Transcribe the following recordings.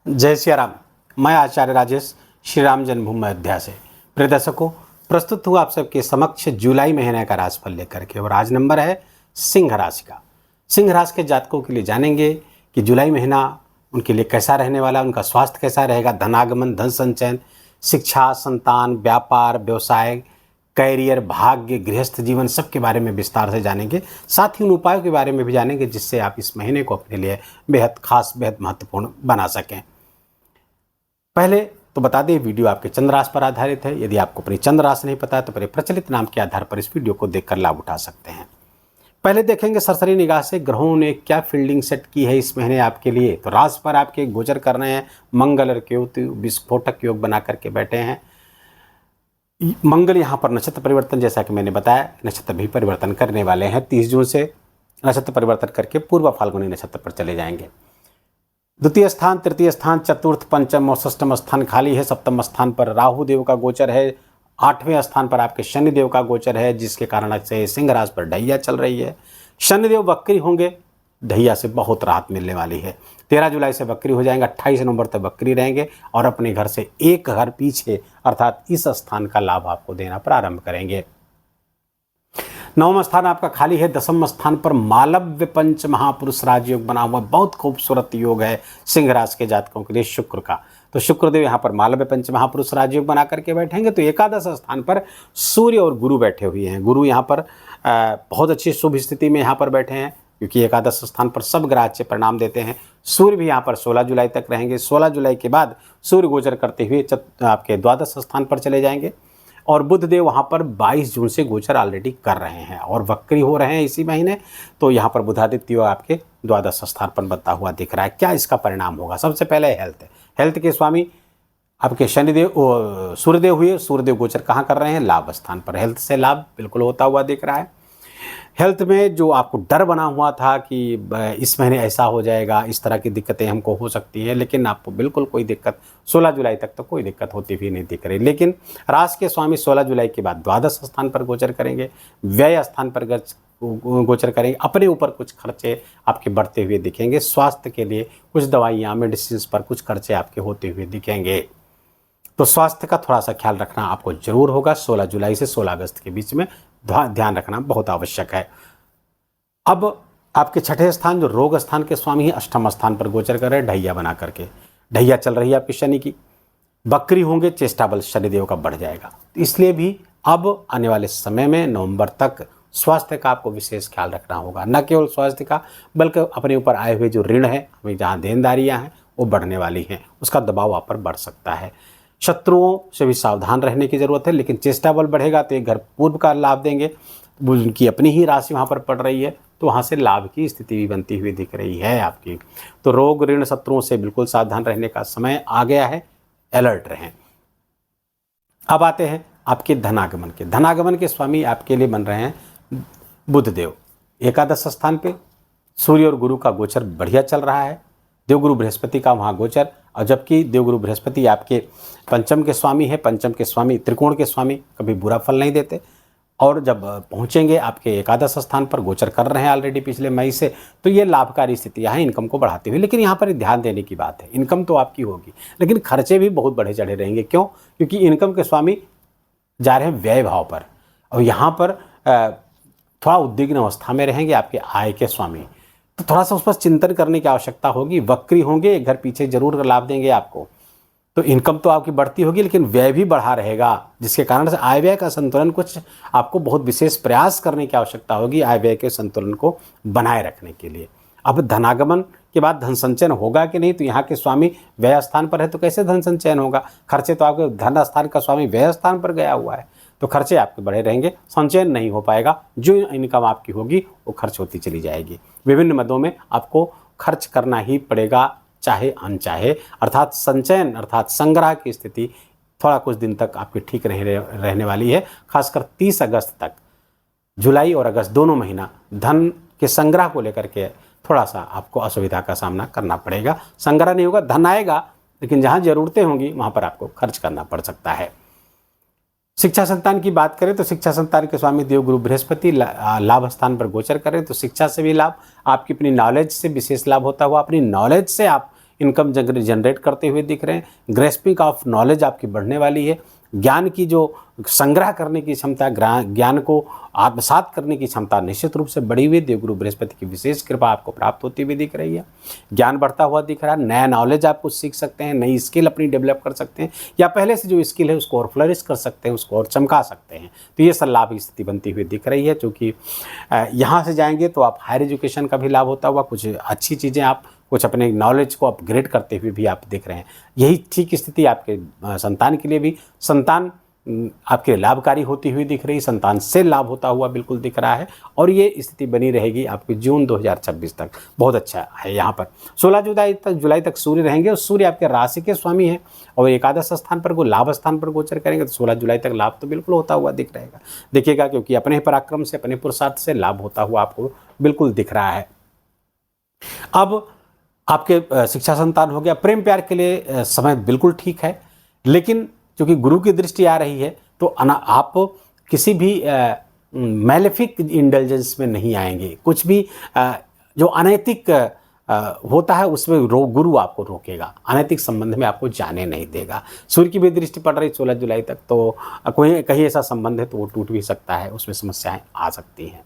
जय श्री राम। मैं आचार्य राजेश श्री राम जन्मभूमि अयोध्या से। प्रिय दर्शकों, प्रस्तुत हूँ आप सबके समक्ष जुलाई महीने का राशिफल लेकर के, और आज नंबर है सिंह राशि का। सिंह राशि के जातकों के लिए जानेंगे कि जुलाई महीना उनके लिए कैसा रहने वाला, उनका स्वास्थ्य कैसा रहेगा, धनागमन, धन संचयन, शिक्षा, संतान, व्यापार, व्यवसाय, कैरियर, भाग्य, गृहस्थ जीवन, सबके बारे में विस्तार से जानेंगे। साथ ही उन उपायों के बारे में भी जानेंगे जिससे आप इस महीने को अपने लिए बेहद खास, बेहद महत्वपूर्ण बना सकें। पहले तो बता दें, वीडियो आपके चंद्र राशि पर आधारित है। यदि आपको अपनी चंद्र राशि नहीं पता है तो मेरे प्रचलित नाम के आधार पर इस वीडियो को देखकर लाभ उठा सकते हैं। पहले देखेंगे सरसरी निगाह से ग्रहों ने क्या फील्डिंग सेट की है इस महीने आपके लिए। तो राशि पर आपके गोचर कर रहे हैं मंगल और केतु विस्फोटक योग बना करके बैठे हैं। मंगल यहाँ पर नक्षत्र परिवर्तन, जैसा कि मैंने बताया, नक्षत्र भी परिवर्तन करने वाले हैं। 30 जून से नक्षत्र परिवर्तन करके पूर्व फाल्गुनी नक्षत्र पर चले जाएंगे। द्वितीय स्थान, तृतीय स्थान, चतुर्थ, पंचम और षष्ठम स्थान खाली है। सप्तम स्थान पर राहु देव का गोचर है। 8वें स्थान पर आपके शनिदेव का गोचर है, जिसके कारण से सिंह राशि पर ढैया चल रही है। शनिदेव वक्री होंगे, ढैया से बहुत राहत मिलने वाली है। 13 जुलाई से वक्री हो जाएंगे, 28 नवंबर तक वक्री रहेंगे और अपने घर से एक घर पीछे अर्थात इस स्थान का लाभ आपको देना प्रारंभ करेंगे। 9वां स्थान आपका खाली है। 10वें स्थान पर मालव्य पंच महापुरुष राजयोग बना हुआ, बहुत खूबसूरत योग है सिंह राशि के जातकों के लिए शुक्र का। तो शुक्रदेव यहाँ पर मालव्य पंच महापुरुष राजयोग बना करके बैठेंगे। तो 11 स्थान पर सूर्य और गुरु बैठे हुए हैं। गुरु यहाँ पर बहुत अच्छी शुभ स्थिति में यहाँ पर बैठे हैं, क्योंकि 11 स्थान पर सब ग्रह अच्छे परिणाम देते हैं। सूर्य भी यहाँ पर 16 जुलाई तक रहेंगे। 16 जुलाई के बाद सूर्य गोचर करते हुए आपके 12 स्थान पर चले जाएंगे और बुध देव वहाँ पर 22 जून से गोचर ऑलरेडी कर रहे हैं और वक्री हो रहे हैं इसी महीने। तो यहाँ पर बुधादित्य आपके 12 स्थान पर बनता हुआ दिख रहा है। क्या इसका परिणाम होगा? सबसे पहले हेल्थ के स्वामी आपके शनिदेव सूर्यदेव हुए। सूर्यदेव गोचर कहाँ कर रहे हैं? लाभ स्थान पर। हेल्थ से लाभ बिल्कुल होता हुआ दिख रहा है। हेल्थ में जो आपको डर बना हुआ था कि इस महीने ऐसा हो जाएगा, इस तरह की दिक्कतें हमको हो सकती हैं, लेकिन आपको बिल्कुल कोई दिक्कत 16 जुलाई तक तो कोई दिक्कत होती हुई नहीं दिख रही। लेकिन राशि के स्वामी 16 जुलाई के बाद 12 स्थान पर गोचर करेंगे, व्यय स्थान पर गोचर करेंगे। अपने ऊपर कुछ खर्चे आपके बढ़ते हुए दिखेंगे। स्वास्थ्य के लिए कुछ दवाइयाँ, मेडिसिन पर कुछ खर्चे आपके होते हुए दिखेंगे। तो स्वास्थ्य का थोड़ा सा ख्याल रखना आपको जरूर होगा। 16 जुलाई से 16 अगस्त के बीच में ध्यान रखना बहुत आवश्यक है। अब आपके 6ठे स्थान जो रोग स्थान के स्वामी हैं, 8वें स्थान पर गोचर कर रहे हैं ढैया बना करके। ढैया चल रही है आपकी शनि की, बकरी होंगे, चेष्टा बल शनिदेव का बढ़ जाएगा। तो इसलिए भी अब आने वाले समय में नवंबर तक स्वास्थ्य का आपको विशेष ख्याल रखना होगा। न केवल स्वास्थ्य का, बल्कि अपने ऊपर आए हुए जो ऋण है, हमें जहाँ देनदारियाँ हैं वो बढ़ने वाली हैं, उसका दबाव आप पर बढ़ सकता है। शत्रुओं से भी सावधान रहने की जरूरत है। लेकिन चेष्टा बल बढ़ेगा तो एक घर पूर्व का लाभ देंगे। उनकी अपनी ही राशि वहाँ पर पड़ रही है, तो वहाँ से लाभ की स्थिति भी बनती हुई दिख रही है आपकी। तो रोग, ऋण, शत्रुओं से बिल्कुल सावधान रहने का समय आ गया है। अलर्ट रहें। अब आते हैं आपके धनागमन के। धनागमन के स्वामी आपके लिए बन रहे हैं बुध देव। 11 स्थान पे सूर्य और गुरु का गोचर बढ़िया चल रहा है। देवगुरु बृहस्पति का वहाँ गोचर, और जबकि देवगुरु बृहस्पति आपके पंचम के स्वामी है। पंचम के स्वामी, त्रिकोण के स्वामी कभी बुरा फल नहीं देते। और जब पहुँचेंगे आपके 11 स्थान पर गोचर कर रहे हैं ऑलरेडी पिछले मई से, तो ये लाभकारी स्थितियाँ हैं इनकम को बढ़ाते हुए। लेकिन यहाँ पर ध्यान देने की बात है, इनकम तो आपकी होगी लेकिन खर्चे भी बहुत बढ़े चढ़े रहेंगे। क्यों? क्योंकि इनकम के स्वामी जा रहे हैं व्यय भाव पर, और यहाँ पर थोड़ा उद्विग्न अवस्था में रहेंगे आपके आय के स्वामी। तो थोड़ा सा उस पर चिंतन करने की आवश्यकता होगी। वक्री होंगे, एक घर पीछे जरूर लाभ देंगे आपको। तो इनकम तो आपकी बढ़ती होगी लेकिन व्यय भी बढ़ा रहेगा, जिसके कारण से आय व्यय का संतुलन कुछ आपको बहुत विशेष प्रयास करने की आवश्यकता होगी आय व्यय के संतुलन को बनाए रखने के लिए। अब धनागमन के बाद धन संचयन होगा कि नहीं? तो यहाँ के स्वामी व्यय स्थान पर है, तो कैसे धन संचयन होगा? खर्चे तो आपके धन स्थान का स्वामी व्यय स्थान पर गया हुआ है, तो खर्चे आपके बढ़े रहेंगे, संचयन नहीं हो पाएगा। जो इनकम आपकी होगी वो खर्च होती चली जाएगी। विभिन्न मदों में आपको खर्च करना ही पड़ेगा, चाहे अनचाहे। अर्थात संचयन अर्थात संग्रह की स्थिति थोड़ा कुछ दिन तक आपकी ठीक रहने वाली है। खासकर 30 अगस्त तक, जुलाई और अगस्त दोनों महीना धन के संग्रह को लेकर के थोड़ा सा आपको असुविधा का सामना करना पड़ेगा। संग्रह नहीं होगा, धन आएगा, लेकिन जहाँ ज़रूरतें होंगी वहाँ पर आपको खर्च करना पड़ सकता है। शिक्षा संतान की बात करें तो शिक्षा संतान के स्वामी देवगुरु बृहस्पति लाभ स्थान पर गोचर करें, तो शिक्षा से भी लाभ, आपकी अपनी नॉलेज से विशेष लाभ होता हुआ, अपनी नॉलेज से आप इनकम जनरेट करते हुए दिख रहे हैं। ग्रेस्पिंग ऑफ नॉलेज आपकी बढ़ने वाली है। ज्ञान की जो संग्रह करने की क्षमता, ज्ञान को आत्मसात करने की क्षमता निश्चित रूप से बढ़ी हुई देवगुरु बृहस्पति की विशेष कृपा आपको प्राप्त होती हुई दिख रही है। ज्ञान बढ़ता हुआ दिख रहा है। नया नॉलेज आप कुछ सीख सकते हैं, नई स्किल अपनी डेवलप कर सकते हैं, या पहले से जो स्किल है उसको और फ्लरिश कर सकते हैं, उसको और चमका सकते हैं। तो ये सब लाभ की स्थिति बनती हुई दिख रही है। क्योंकि यहाँ से जाएंगे तो आप हायर एजुकेशन का भी लाभ होता हुआ, कुछ अच्छी चीज़ें आप कुछ अपने नॉलेज को अपग्रेड करते हुए भी आप दिख रहे हैं। यही ठीक स्थिति आपके संतान के लिए भी, संतान आपके लाभकारी होती हुई दिख रही, संतान से लाभ होता हुआ बिल्कुल दिख रहा है। और ये स्थिति बनी रहेगी आपकी जून 2026 तक। बहुत अच्छा है। यहाँ पर 16 जुलाई तक सूर्य रहेंगे, और सूर्य आपके राशि के स्वामी हैं और एकादश स्थान पर लाभ स्थान पर गोचर करेंगे। तो 16 जुलाई तक लाभ तो बिल्कुल होता हुआ दिख रहेगा, देखिएगा, क्योंकि अपने पराक्रम से, अपने पुरुषार्थ से लाभ होता हुआ आपको बिल्कुल दिख रहा है। अब आपके शिक्षा संतान हो गया, प्रेम प्यार के लिए समय बिल्कुल ठीक है, लेकिन क्योंकि गुरु की दृष्टि आ रही है तो आप किसी भी मैलेफिक इंडल्जेंस में नहीं आएंगे। कुछ भी जो अनैतिक होता है उसमें गुरु आपको रोकेगा, अनैतिक संबंध में आपको जाने नहीं देगा। सूर्य की भी दृष्टि पड़ रही 16 जुलाई तक, तो कोई कहीं ऐसा संबंध है तो वो टूट भी सकता है, उसमें समस्याएं आ सकती हैं।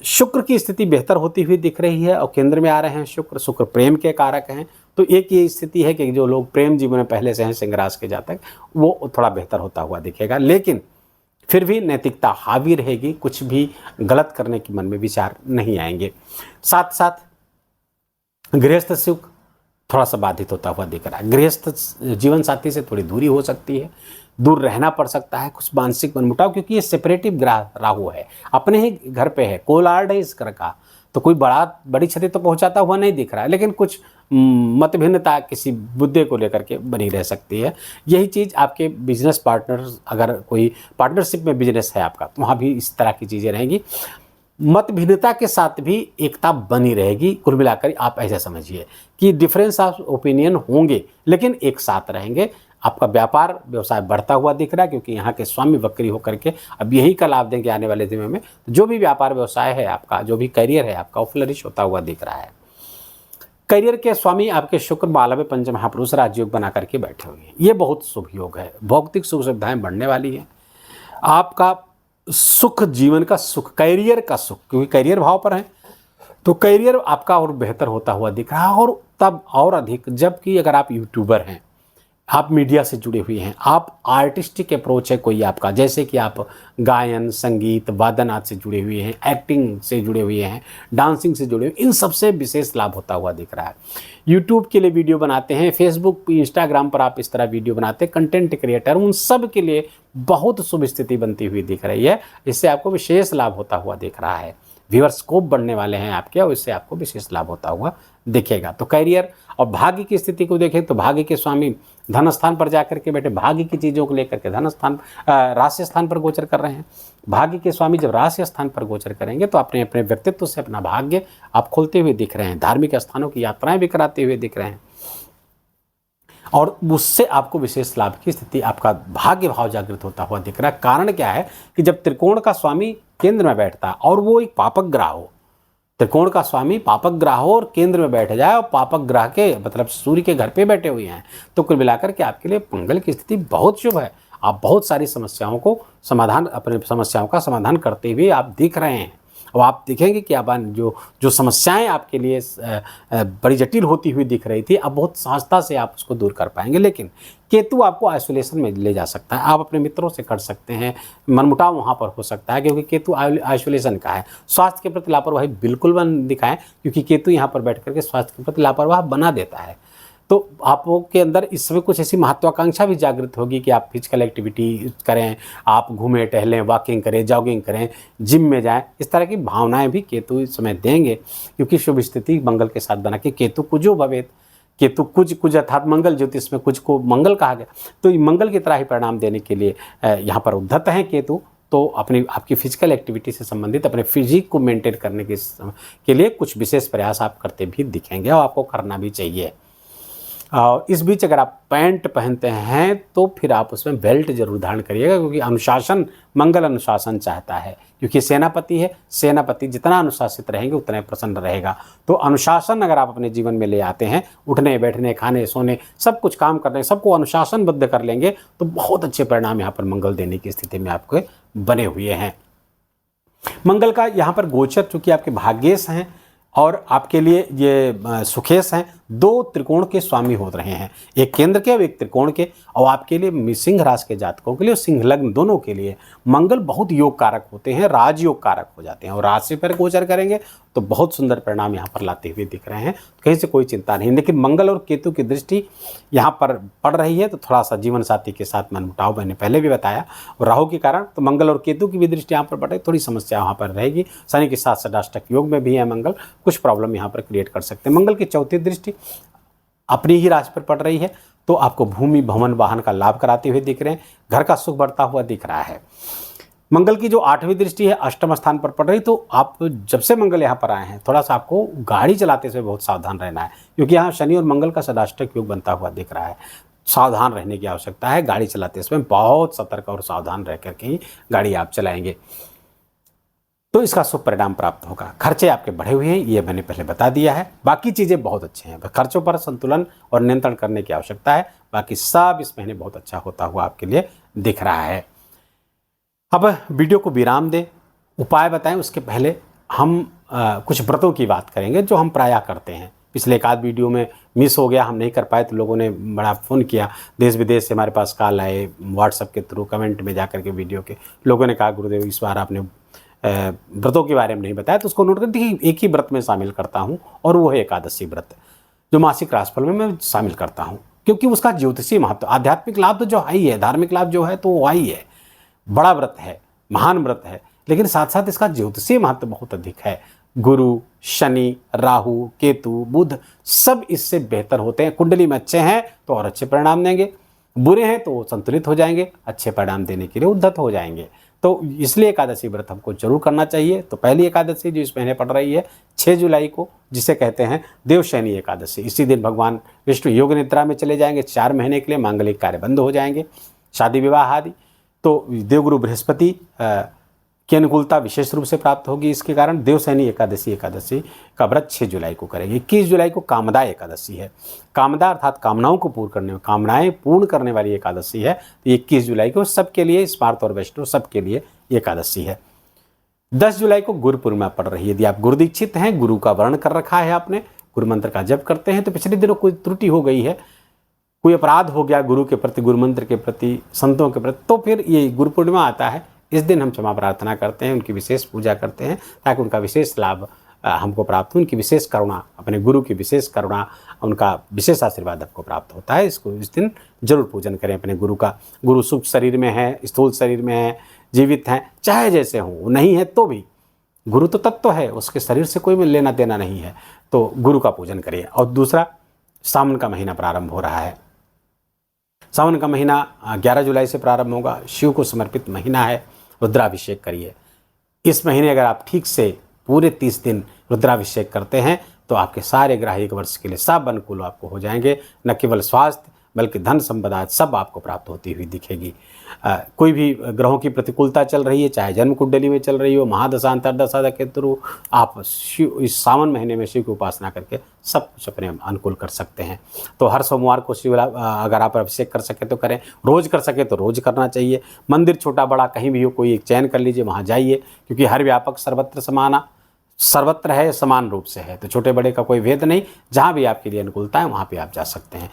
शुक्र की स्थिति बेहतर होती हुई दिख रही है और केंद्र में आ रहे हैं शुक्र प्रेम के कारक हैं। तो एक ये स्थिति है कि जो लोग प्रेम जीवन में पहले से हैं सिंह राशि के जातक, वो थोड़ा बेहतर होता हुआ दिखेगा, लेकिन फिर भी नैतिकता हावी रहेगी, कुछ भी गलत करने के मन में विचार नहीं आएंगे। साथ साथ गृहस्थ सुख थोड़ा सा बाधित होता हुआ दिख रहा है। गृहस्थ जीवन साथी से थोड़ी दूरी हो सकती है, दूर रहना पड़ सकता है, कुछ मानसिक मनमुटाव, क्योंकि ये सेपरेटिव ग्रह राहु है, अपने ही घर पे है, कोलार्ड है इस घर का, तो कोई बड़ी क्षति तो पहुंचाता हुआ नहीं दिख रहा है, लेकिन कुछ मतभिन्नता किसी मुद्दे को लेकर के बनी रह सकती है। यही चीज़ आपके बिजनेस पार्टनर, अगर कोई पार्टनरशिप में बिजनेस है आपका, तो वहाँ भी इस तरह की चीज़ें रहेंगी। मतभिन्नता के साथ भी एकता बनी रहेगी। कुल मिलाकर आप ऐसा समझिए कि डिफरेंस ऑफ ओपिनियन होंगे, लेकिन एक साथ रहेंगे। आपका व्यापार व्यवसाय बढ़ता हुआ दिख रहा है, क्योंकि यहाँ के स्वामी वक्री होकर के अब यही का लाभ देंगे आने वाले दिनों में। जो भी व्यापार व्यवसाय है आपका, जो भी करियर है आपका, वो फ्लरिश होता हुआ दिख रहा है। करियर के स्वामी आपके शुक्र मालव्य पंच महापुरुष राजयोग बना करके बैठे हुए हैं, ये बहुत शुभ योग है। भौतिक सुख सुविधाएं बढ़ने वाली हैं। आपका सुख, जीवन का सुख, करियर का सुख, क्योंकि करियर भाव पर है तो करियर आपका और बेहतर होता हुआ दिख रहा है। और तब और अधिक जबकि अगर आप यूट्यूबर हैं, आप मीडिया से जुड़े हुए हैं, आप आर्टिस्टिक अप्रोच है कोई आपका, जैसे कि आप गायन, संगीत, वादन आदि से जुड़े हुए हैं, एक्टिंग से जुड़े हुए हैं, डांसिंग से जुड़े हुए, इन सबसे विशेष लाभ होता हुआ दिख रहा है। यूट्यूब के लिए वीडियो बनाते हैं, फेसबुक, इंस्टाग्राम पर आप इस तरह वीडियो बनाते हैं, कंटेंट क्रिएटर, उन सब के लिए बहुत शुभ स्थिति बनती हुई दिख रही है। इससे आपको विशेष लाभ होता हुआ दिख रहा है। व्यूअरस्कोप बढ़ने वाले हैं आपके, और इससे आपको विशेष लाभ होता हुआ दिखेगा। तो करियर और भाग्य की स्थिति को देखें तो भाग्य के स्वामी धन स्थान पर जाकर के बैठे, भाग्य की चीज़ों को लेकर के धन स्थान, राशि स्थान पर गोचर कर रहे हैं। भाग्य के स्वामी जब राशि स्थान पर गोचर करेंगे तो अपने अपने व्यक्तित्व से अपना भाग्य आप खोलते हुए दिख रहे हैं। धार्मिक स्थानों की यात्राएं भी कराते हुए दिख रहे हैं, और उससे आपको विशेष लाभ की स्थिति, आपका भाग्य भाव जागृत होता हुआ दिख रहा है। कारण क्या है कि जब त्रिकोण का स्वामी केंद्र में बैठता है और वो एक पापक ग्रह हो, त्रिकोण का स्वामी पापक ग्रह हो और केंद्र में बैठ जाए, और पापक ग्रह के मतलब सूर्य के घर पे बैठे हुए हैं, तो कुल मिलाकर के आपके लिए मंगल की स्थिति बहुत शुभ है। आप बहुत सारी समस्याओं को समाधान, अपने समस्याओं का समाधान करते हुए आप दिख रहे हैं। और आप देखेंगे कि अब जो समस्याएं आपके लिए बड़ी जटिल होती हुई दिख रही थी, अब बहुत सहजता से आप उसको दूर कर पाएंगे। लेकिन केतु आपको आइसोलेशन में ले जा सकता है, आप अपने मित्रों से कर सकते हैं, मनमुटाव वहाँ पर हो सकता है, क्योंकि केतु आइसोलेशन का है। स्वास्थ्य के प्रति लापरवाही बिल्कुल बन दिखाएं, क्योंकि केतु यहाँ पर बैठ करके स्वास्थ्य के प्रति लापरवाह बना देता है। तो आपके के अंदर इस समय कुछ ऐसी महत्वाकांक्षा भी जागृत होगी कि आप फिजिकल एक्टिविटी करें, आप घूमें टहलें, वॉकिंग करें, जॉगिंग करें, जिम में जाएं। इस तरह की भावनाएं भी केतु इस समय देंगे, क्योंकि शुभ स्थिति मंगल के साथ बना के केतु कुजो भवेत, केतु कुछ अर्थात मंगल, ज्योतिष में कुछ को मंगल कहा गया, तो मंगल की तरह ही परिणाम देने के लिए यहाँ पर उद्धत हैं केतु। तो आपकी फिजिकल एक्टिविटी से संबंधित अपने फिजिक को मेंटेन करने के लिए कुछ विशेष प्रयास आप करते भी दिखेंगे, और आपको करना भी चाहिए। इस बीच अगर आप पैंट पहनते हैं तो फिर आप उसमें बेल्ट जरूर धारण करिएगा, क्योंकि अनुशासन, मंगल अनुशासन चाहता है, क्योंकि सेनापति है। सेनापति जितना अनुशासित रहेंगे उतना ही प्रसन्न रहेगा। तो अनुशासन अगर आप अपने जीवन में ले आते हैं, उठने बैठने खाने सोने सब कुछ काम करने सबको अनुशासनबद्ध कर लेंगे तो बहुत अच्छे परिणाम यहाँ पर मंगल देने की स्थिति में आपके बने हुए हैं। मंगल का यहाँ पर गोचर चूंकि आपके भाग्येश हैं और आपके लिए ये सुखेश हैं, दो त्रिकोण के स्वामी हो रहे हैं, एक केंद्र के और एक त्रिकोण के। और आपके लिए सिंह राशि के जातकों के लिए और सिंह लग्न दोनों के लिए मंगल बहुत योग कारक होते हैं, राजयोग कारक हो जाते हैं। और राशि पर गोचर करेंगे तो बहुत सुंदर परिणाम यहाँ पर लाते हुए दिख रहे हैं, कहीं से कोई चिंता नहीं। लेकिन मंगल और केतु की दृष्टि यहाँ पर पड़ रही है तो थोड़ा सा जीवन साथी के साथ मनमुटाव मैंने पहले भी बताया, और राहु के कारण तो मंगल और केतु की भी दृष्टि यहाँ पर पड़े, थोड़ी समस्या वहाँ पर रहेगी। शनि के साथ षष्ठाष्टक योग में भी है मंगल, कुछ प्रॉब्लम यहाँ पर क्रिएट कर सकते हैं। मंगल की चौथी दृष्टि अपनी ही राशि पर पड़ रही है तो आपको भूमि भवन वाहन का लाभ कराते हुए दिख रहे हैं, घर का सुख बढ़ता हुआ दिख रहा है। मंगल की जो आठवीं दृष्टि है अष्टम स्थान पर पड़ रही, तो आप जब से मंगल यहाँ पर आए हैं थोड़ा सा आपको गाड़ी चलाते समय बहुत सावधान रहना है, क्योंकि यहाँ शनि और मंगल का षष्ठाष्टक योग बनता हुआ दिख रहा है। सावधान रहने की आवश्यकता है, गाड़ी चलाते समय बहुत सतर्क और सावधान रह करके ही गाड़ी आप चलाएंगे तो इसका शुभ परिणाम प्राप्त होगा। खर्चे आपके बढ़े हुए हैं ये मैंने पहले बता दिया है, बाकी चीज़ें बहुत अच्छे हैं, खर्चों पर संतुलन और नियंत्रण करने की आवश्यकता है। बाकी सब इस महीने बहुत अच्छा होता हुआ आपके लिए दिख रहा है। अब वीडियो को विराम दें, उपाय बताएं, उसके पहले हम कुछ व्रतों की बात करेंगे जो हम प्रायः करते हैं। पिछले एक आध वीडियो में मिस हो गया, हम नहीं कर पाए तो लोगों ने बड़ा फ़ोन किया, देश विदेश से हमारे पास कॉल आए, व्हाट्सएप के थ्रू कमेंट में जाकर के वीडियो के लोगों ने कहा गुरुदेव इस बार आपने व्रतों के बारे में नहीं बताया, तो उसको नोट कर देखिए। एक ही व्रत में शामिल करता हूँ और वो है एकादशी व्रत, जो मासिक राशिफल में मैं शामिल करता हूँ, क्योंकि उसका ज्योतिषीय महत्व, आध्यात्मिक लाभ तो जो है ही है, धार्मिक लाभ जो है तो वो ही है, बड़ा व्रत है, महान व्रत है, लेकिन साथ साथ इसका ज्योतिषीय महत्व बहुत अधिक है। गुरु, शनि, राहु, केतु, बुध सब इससे बेहतर होते हैं। कुंडली में अच्छे हैं तो और अच्छे परिणाम देंगे, बुरे हैं तो वो संतुलित हो जाएंगे, अच्छे परिणाम देने के लिए उद्धत हो जाएंगे। तो इसलिए एकादशी व्रत हमको जरूर करना चाहिए। तो पहली एकादशी जो इस महीने पड़ रही है 6 जुलाई को, जिसे कहते हैं देवशयनी एकादशी, इसी दिन भगवान विष्णु योग निद्रा में चले जाएंगे 4 महीने के लिए, मांगलिक कार्य बंद हो जाएंगे, शादी विवाह आदि। तो देवगुरु बृहस्पति की अनुकूलता विशेष रूप से प्राप्त होगी। इसके कारण देवशयनी एकादशी का व्रत 6 जुलाई को करेंगे। 21 जुलाई को कामदा एकादशी है, कामदा अर्थात कामनाओं को पूर्ण करने, कामनाएं पूर्ण करने वाली एकादशी है। तो 21 जुलाई को सबके लिए, स्मार्त और वैष्णव सबके लिए एकादशी है। 10 जुलाई को गुरु पूर्णिमा पड़ रही है। यदि आप गुरु दीक्षित हैं, गुरु का वर्ण कर रखा है आपने, गुरु मंत्र का जप करते हैं, तो पिछले दिनों कोई त्रुटि हो गई है, कोई अपराध हो गया गुरु के प्रति, गुरु मंत्र के प्रति, संतों के प्रति, तो फिर ये गुरु पूर्णिमा आता है, इस दिन हम क्षमा प्रार्थना करते हैं, उनकी विशेष पूजा करते हैं ताकि उनका विशेष लाभ हमको प्राप्त हो, उनकी विशेष करुणा, अपने गुरु की विशेष करुणा, उनका विशेष आशीर्वाद आपको प्राप्त होता है। इसको इस दिन जरूर पूजन करें अपने गुरु का। गुरु सूक्ष्म शरीर में है, स्थूल शरीर में है, जीवित हैं, चाहे जैसे हों, नहीं है तो भी गुरु तो तत्व है, उसके शरीर से कोई लेना देना नहीं है, तो गुरु का पूजन करिए। और दूसरा, सावन का महीना प्रारंभ हो रहा है। सावन का महीना 11 जुलाई से प्रारंभ होगा, शिव को समर्पित महीना है, रुद्राभिषेक करिए। इस महीने अगर आप ठीक से पूरे 30 दिन रुद्राभिषेक करते हैं तो आपके सारे ग्रह एक वर्ष के लिए सब अनुकूल आपको हो जाएंगे। न केवल स्वास्थ्य बल्कि धन संपदा सब आपको प्राप्त होती हुई दिखेगी। कोई भी ग्रहों की प्रतिकूलता चल रही है, चाहे जन्म कुंडली में चल रही हो, महादशा अंतर्दशा के थ्रू, आप इस सावन महीने में शिव की उपासना करके सब कुछ अपने अनुकूल कर सकते हैं। तो हर सोमवार को शिव अगर आप अभिषेक कर सके तो करें, रोज़ कर सके तो रोज़ करना चाहिए। मंदिर छोटा बड़ा कहीं भी हो, कोई एक चयन कर लीजिए, वहाँ जाइए, क्योंकि हर व्यापक सर्वत्र है, समान रूप से है, तो छोटे बड़े का कोई भेद नहीं। जहाँ भी आपके लिए अनुकूलता है वहाँ पे आप जा सकते हैं।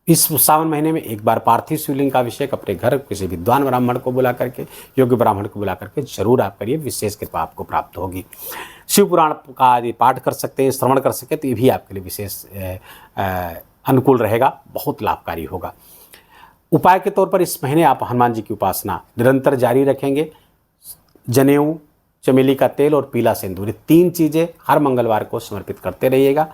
इस सावन महीने में एक बार पार्थिव शिवलिंग का अभिषेक अपने घर किसी विद्वान ब्राह्मण को बुला करके, योग्य ब्राह्मण को बुला करके जरूर आप करिए, विशेष कृपा आपको प्राप्त होगी। शिव पुराण का यदि पाठ कर सकते हैं, श्रवण कर सके तो ये भी आपके लिए विशेष अनुकूल रहेगा, बहुत लाभकारी होगा। उपाय के तौर पर इस महीने आप हनुमान जी की उपासना निरंतर जारी रखेंगे। जनेऊ, चमेली का तेल और पीला सिंदूर, 3 चीज़ें हर मंगलवार को समर्पित करते रहिएगा।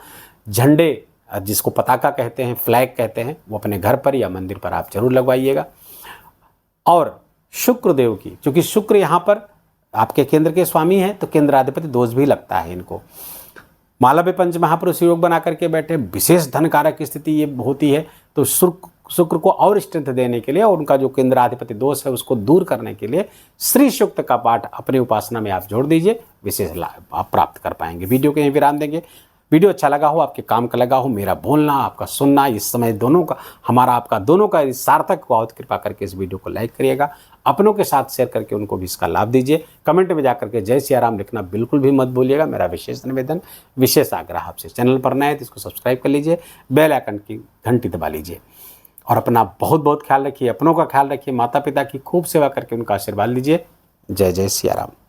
झंडे, जिसको पताका कहते हैं, फ्लैग कहते हैं, वो अपने घर पर या मंदिर पर आप जरूर लगवाइएगा। और शुक्र देव की, क्योंकि शुक्र यहाँ पर आपके केंद्र के स्वामी हैं, तो केंद्राधिपति दोष भी लगता है इनको, मालव्य पंच महापुरुष योग बना करके बैठे, विशेष धन कारक स्थिति ये होती है। तो शुक्र को और स्ट्रेंथ देने के लिए और उनका जो केंद्राधिपति दोष है उसको दूर करने के लिए श्री सूक्त का पाठ अपनी उपासना में आप जोड़ दीजिए, विशेष लाभ आप प्राप्त कर पाएंगे। वीडियो को यहीं विराम देंगे। वीडियो अच्छा लगा हो, आपके काम का लगा हो, मेरा बोलना आपका सुनना इस समय दोनों का, हमारा आपका दोनों का सार्थक हुआ, तो कृपा करके इस वीडियो को लाइक करिएगा, अपनों के साथ शेयर करके उनको भी इसका लाभ दीजिए। कमेंट में जाकर के जय सिया राम लिखना बिल्कुल भी मत भूलिएगा, मेरा विशेष निवेदन, विशेष आग्रह आपसे। चैनल पर नए तो इसको सब्सक्राइब कर लीजिए, बेल आइकन की घंटी दबा लीजिए और अपना बहुत बहुत ख्याल रखिए, अपनों का ख्याल रखिए, माता पिता की खूब सेवा करके उनका आशीर्वाद लीजिए। जय जय सिया राम।